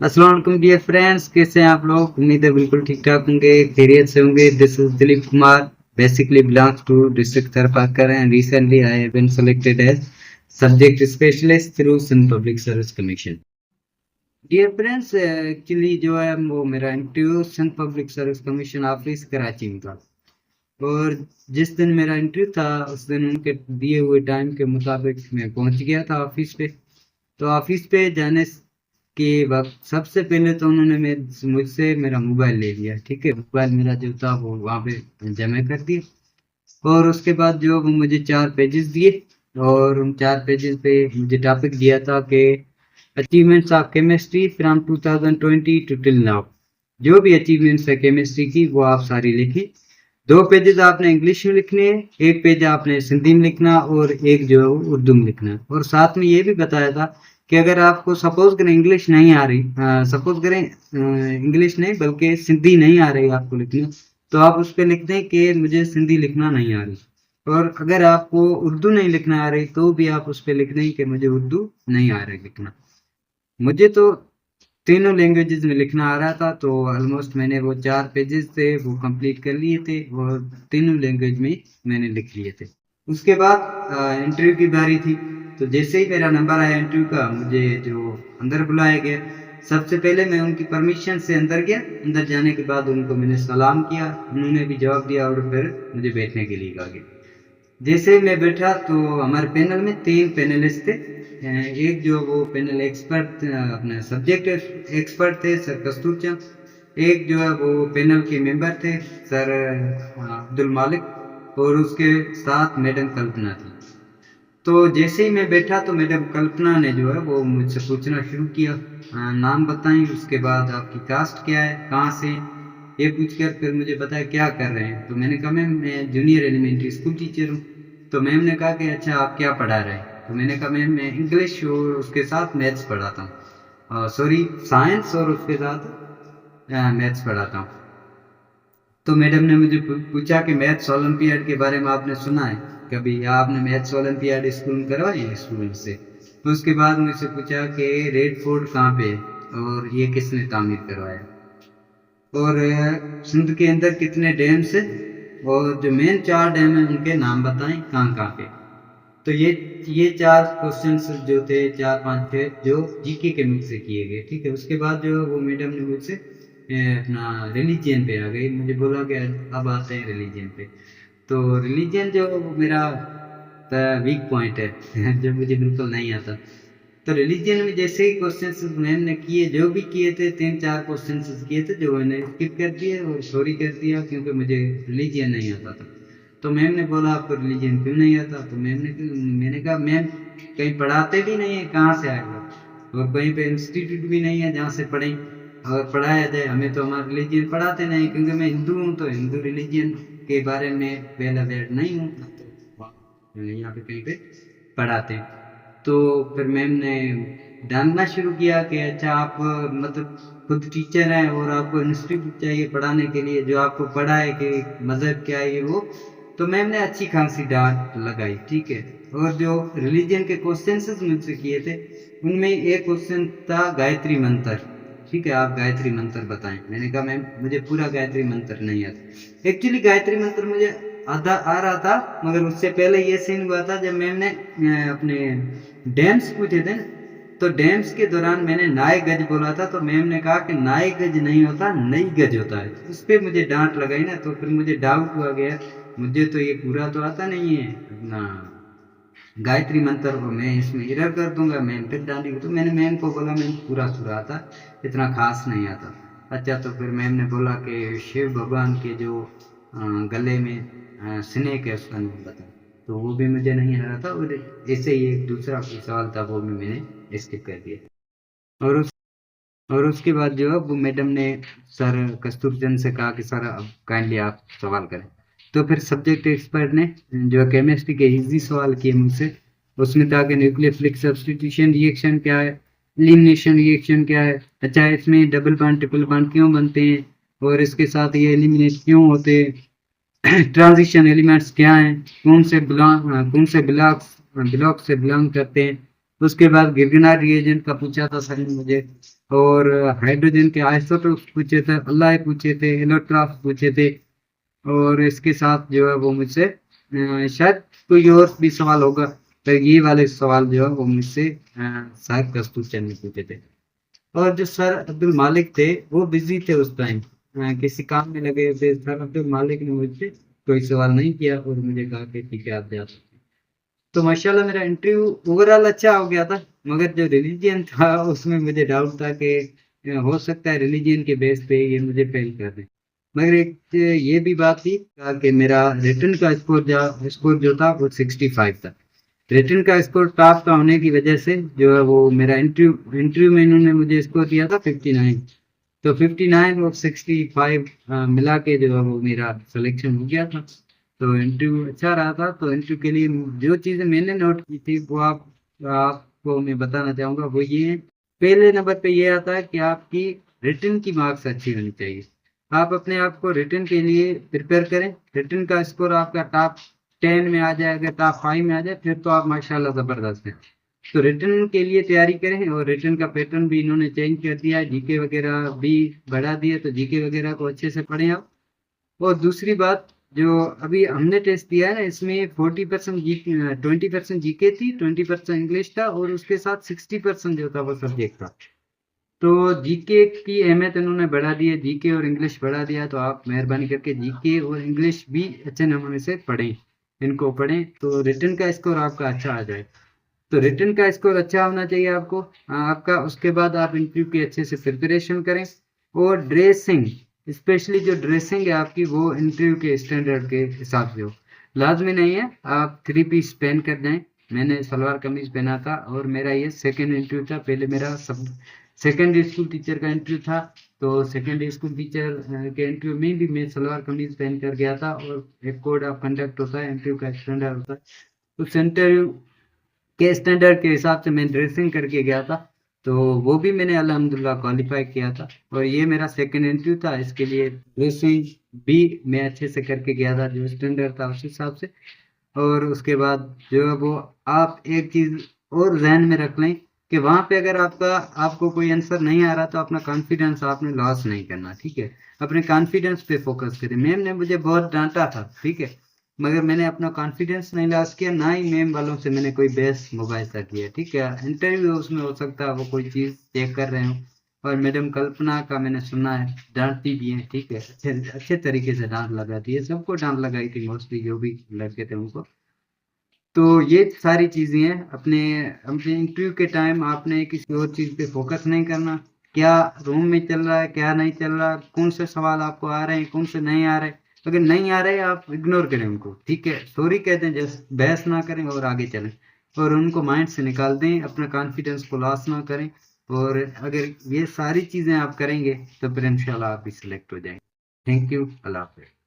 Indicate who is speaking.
Speaker 1: अस्सलाम वालेकुम dear friends, कैसे हैं आप लोग। उम्मीद है बिल्कुल ठीक ठाक होंगे, खैरियत से होंगे। This is Dilip Kumar, basically belongs to district Tharparkar and recently I have been selected as subject specialist through Sindh public service commission. Dear friends, actually जो है वो मेरा interview Sindh public service commission office Karachi में था। और जिस दिन मेरा इंटरव्यू था उस दिन उनके दिए हुए टाइम के मुताबिक मैं पहुंच गया था ऑफिस पे। तो ऑफिस पे जाने के वक्त सबसे पहले तो उन्होंने मुझसे मेरा मोबाइल ले लिया। ठीक है, मोबाइल मेरा जो था वो वहाँ पे जमा कर दिया। और उसके बाद जो वो मुझे 4 पेजेस दिए। और उन 4 पेजेस पे मुझे टॉपिक दिया था कि achievements of chemistry from 2020 to till now. जो भी अचीवमेंट्स है केमिस्ट्री की वो आप सारी लिखी। 2 पेजेस आपने इंग्लिश में लिखने हैं, एक पेज आपने सिंधी में लिखना और एक जो है वो उर्दू में लिखना है। और साथ में ये भी बताया था कि अगर आपको सपोज करें इंग्लिश नहीं आ रही, सपोज करें इंग्लिश नहीं बल्कि सिंधी नहीं आ रही आपको लिखनी, तो आप उस पर लिख दें कि मुझे सिंधी लिखना नहीं आ रही। और अगर आपको उर्दू नहीं लिखना आ रही तो भी आप उस पर लिख दें कि मुझे उर्दू नहीं आ रही लिखना। मुझे तो तीनों लैंग्वेजेस में लिखना आ रहा था, तो ऑलमोस्ट मैंने वो 4 पेजेस थे वो कंप्लीट कर लिए थे और तीनों लैंग्वेज में मैंने लिख लिए थे। उसके बाद इंटरव्यू की बारी थी। तो जैसे ही मेरा नंबर आया इंटरव्यू का, मुझे जो अंदर बुलाया गया, सबसे पहले मैं उनकी परमिशन से अंदर गया। अंदर जाने के बाद उनको मैंने सलाम किया, उन्होंने भी जवाब दिया और फिर मुझे बैठने के लिए कहा गया। जैसे मैं बैठा तो हमारे पैनल में 3 पैनलिस्ट थे। एक जो वो पैनल एक्सपर्ट अपने सब्जेक्ट एक्सपर्ट थे सर कस्तूर चंद। एक जो है वो पैनल के मेंबर थे सर अब्दुल मालिक। और उसके साथ मैडम कल्पना थी। तो जैसे ही मैं बैठा तो मैडम कल्पना ने जो है वो मुझसे पूछना शुरू किया, नाम बताएं, उसके बाद आपकी कास्ट क्या है, कहाँ से, ये पूछकर फिर मुझे बताया क्या कर रहे हैं। तो मैंने कहा मैम मैं जूनियर एलिमेंट्री स्कूल टीचर हूँ। तो मैम ने कहा कि अच्छा आप क्या पढ़ा रहे हैं। तो मैंने कहा मैम मैं इंग्लिश और उसके साथ मैथ्स पढ़ाता हूँ, सॉरी साइंस और उसके साथ मैथ्स पढ़ाता हूँ। तो मैडम ने मुझे पूछा कि मैथ्स ओलंपियाड के बारे में आपने सुना है कभी, या आपने मैथ्स ओलंपियाड स्कूल में करवाई है स्टूडेंट से। तो उसके बाद मुझसे पूछा कि रेड फोर्ट कहाँ पे है और ये किसने तामीर करवाया, और सिंध के अंदर कितने डैम्स है, और जो मेन 4 डैम है उनके नाम बताएं कहाँ कहाँ पे। तो ये 4 क्वेश्चंस जो थे, 4-5 थे जो जीके के मुझ से किए गए। ठीक है, उसके बाद जो वो मैडम ने मुझसे अपना रिलीजियन पे आ गई, मुझे बोला कि अब आते हैं रिलीजियन पे। तो रिलीजियन जो वो मेरा वीक पॉइंट है जो मुझे बिल्कुल नहीं आता। तो रिलीजन में जैसे ही क्वेश्चंस मैम ने किए, जो भी किए थे 3-4 क्वेश्चंस किए थे जो मैंने स्किप कर दिए और सॉरी कर दिया क्योंकि मुझे रिलीजन नहीं आता था। तो मैम ने बोला आपको रिलीजन क्यों नहीं आता। तो मैंने कहा मैम कहीं पढ़ाते भी नहीं है, कहाँ से आएगा, और कहीं पे इंस्टीट्यूट भी नहीं है जहाँ से पढ़ें और पढ़ाया जाए। हमें तो हमारा रिलीजन पढ़ाते नहीं, क्योंकि मैं हिंदू हूँ तो हिंदू रिलीजन के बारे में वेल अवेयर नहीं हूँ, ना तो यहाँ पे कहीं पे पढ़ाते हैं। तो फिर मैम ने जानना शुरू किया कि अच्छा आप मतलब खुद टीचर हैं और आपको इंस्टीट्यूट चाहिए पढ़ाने के लिए जो आपको पढ़ाए कि मजहब क्या है ये वो। तो मैम ने अच्छी खासी डांट लगाई। ठीक है, और जो रिलीजन के क्वेश्चंस मुझसे किए थे उनमें एक क्वेश्चन था गायत्री मंत्र। ठीक है, आप गायत्री मंत्र बताएं। मैंने कहा मैम मुझे पूरा गायत्री मंत्र नहीं आता। एक्चुअली गायत्री मंत्र मुझे आधा आ रहा था, मगर उससे पहले ये सीन हुआ था जब मैम ने अपने डैम्स पूछे थे ना। तो डैम्स के दौरान मैंने नाय गज बोला था, तो मैम ने कहा कि नाय गज नहीं होता नई गज होता है। उस पर मुझे डांट लगाई ना, तो फिर मुझे डाउट हुआ गया, मुझे तो ये पूरा तो आता नहीं है अपना गायत्री मंत्र को, मैं इसमें एरर कर दूंगा, मैम फिर डांटेगी। तो मैंने मैम को बोला मैम पूरा पूरा आता, इतना खास नहीं आता। अच्छा, तो फिर मैम ने बोला कि शिव भगवान के जो गले में स्नेक है उसका नाम बता। तो वो भी मुझे नहीं आ रहा था, और ऐसे ही एक दूसरा कोई सवाल था वो भी मैंने स्किप कर दिया। और उस और उसके बाद जो है वो मैडम ने सर कस्तूरचंद से कहा कि सर अब काइंडली आप सवाल करें। तो फिर सब्जेक्ट एक्सपर्ट ने जो केमिस्ट्री के इजी सवाल किए मुझसे। उसमें था कि न्यूक्लियोफिलिक सब्स्टिट्यूशन रिएक्शन क्या है, एलिमिनेशन रिएक्शन क्या है, अच्छा इसमें डबल बॉन्ड ट्रिपल बॉन्ड क्यों बनते हैं, और इसके साथ ये एलिमिनेट क्यों होते हैं, ट्रांजिशन एलिमेंट्स क्या हैं, कौन से ब्लॉक से बिलोंग करते हैं, उसके बाद गिगना रिएजेंट का पूछा था सर ने मुझे, और हाइड्रोजन के आइसोटोप्स पूछे थे, अल्लाह पूछे थे, एलोट्रॉप्स पूछे थे, और इसके साथ जो है वो मुझसे शायद कोई और भी सवाल होगा, पर ये वाले सवाल जो है वो मुझसे शायद कस्तूर चंद ने पूछे थे। और जो सर अब्दुल मालिक थे वो बिजी थे उस टाइम, किसी काम में लगे हुए थे। सर अब्दुल मालिक ने मुझसे कोई सवाल नहीं किया और मुझे कहा कि ठीक है आप जा सकते हैं। तो माशाल्लाह मेरा इंटरव्यू ओवरऑल अच्छा हो गया था, मगर जो रिलीजियन था उसमें मुझे डाउट था कि हो सकता है रिलीजियन के बेस पे ये मुझे फेल कर दें। मगर एक ये भी बात थी कि मेरा रिटन का स्कोर जो था वो 65 था। रिटन का स्कोर टॉप का होने की वजह से जो है वो मेरा इंटरव्यू में इन्होंने मुझे स्कोर दिया था 59। तो 59 और 65 मिला के जो है वो मेरा सिलेक्शन हो गया था। तो इंटरव्यू अच्छा रहा था। तो इंटरव्यू के लिए जो चीज़ें मैंने नोट की थी वो आपको मैं बताना चाहूँगा, वो ये है। पहले नंबर पे ये आता है कि आपकी रिटन की मार्क्स अच्छी होनी चाहिए। आप अपने आप को रिटन के लिए प्रिपेयर करें। रिटन का स्कोर आपका टॉप 10 में आ जाए, अगर टॉप 5 में आ जाए फिर तो आप माशाल्लाह ज़बरदस्त हैं। तो रिटन के लिए तैयारी करें, और रिटन का पैटर्न भी इन्होंने चेंज कर दिया है, जीके वगैरह भी बढ़ा दिए, तो जीके वगैरह को अच्छे से पढ़ें आप। और दूसरी बात, जो अभी हमने टेस्ट दिया है ना, इसमें 40% जी 20% जीके थी, 20% इंग्लिश था, और उसके साथ 60% जो था वो सब्जेक्ट था। तो जीके की अहमियत इन्होंने बढ़ा दी है, जीके और इंग्लिश बढ़ा दिया। तो आप मेहरबानी करके जीके और इंग्लिश भी अच्छे नमूने से पढ़ें, इनको पढ़ें तो रिटन का स्कोर आपका अच्छा आ जाए। तो रिटन का स्कोर अच्छा होना चाहिए आपको आपका। उसके बाद आप इंटरव्यू की अच्छे से प्रिपरेशन करें, और ड्रेसिंग, स्पेशली जो ड्रेसिंग है आपकी वो इंटरव्यू के स्टैंडर्ड के हिसाब से हो। लाजमी नहीं है आप 3 पीस पहन कर जाएं। मैंने सलवार कमीज पहना था, और मेरा ये सेकंड इंटरव्यू था। पहले मेरा सब सेकेंडरी स्कूल टीचर का इंटरव्यू था। तो सेकेंडरी स्कूल टीचर के इंटरव्यू में भी मैं सलवार कमीज पहन कर गया था, और एक कोड ऑफ कंडक्ट होता है, इंटरव्यू का स्टैंडर्ड होता है, उस इंटरव्यू के स्टैंडर्ड के हिसाब से मैं ड्रेसिंग करके गया था। तो वो भी मैंने अल्हम्दुलिल्लाह क्वालिफाई किया था, और ये मेरा सेकंड इंटरव्यू था। इसके लिए ड्रेसिंग भी मैं अच्छे से करके गया था, जो स्टैंडर्ड था उस हिसाब से। और उसके बाद जो है वो आप एक चीज़ और जहन में रख लें कि वहाँ पे अगर आपको कोई आंसर नहीं आ रहा तो अपना कॉन्फिडेंस आपने लॉस नहीं करना, ठीक है। अपने कॉन्फिडेंस पे फोकस करें। मैम ने मुझे बहुत डांटा था, ठीक है, मगर मैंने अपना कॉन्फिडेंस नहीं लॉस किया, ना ही मैम वालों से मैंने कोई बहस मुबाहिसा किया, ठीक है। इंटरव्यू उसमें हो सकता है वो कोई चीज़ चेक कर रहे हो, और मैडम कल्पना का मैंने सुना है डांटती भी है, ठीक है, अच्छे अच्छे तरीके से डांट लगाती है, सबको डांट लगाई थी मोस्टली जो भी लड़के थे उनको। तो ये सारी चीज़ें हैं। अपने अपने इंटरव्यू के टाइम आपने किसी और चीज़ पे फोकस नहीं करना, क्या रूम में चल रहा है क्या नहीं चल रहा, कौन से सवाल आपको आ रहे हैं कौन से नहीं आ रहे। अगर नहीं आ रहे आप इग्नोर करें उनको, ठीक है, सॉरी कहते हैं, जस्ट बहस ना करें और आगे चलें, और उनको माइंड से निकाल दें, अपना कॉन्फिडेंस को लॉस ना करें। और अगर ये सारी चीज़ें आप करेंगे तो फिर इंशाल्लाह आप भी सिलेक्ट हो जाएंगे। थैंक यू, अल्लाह हाफ़िज़।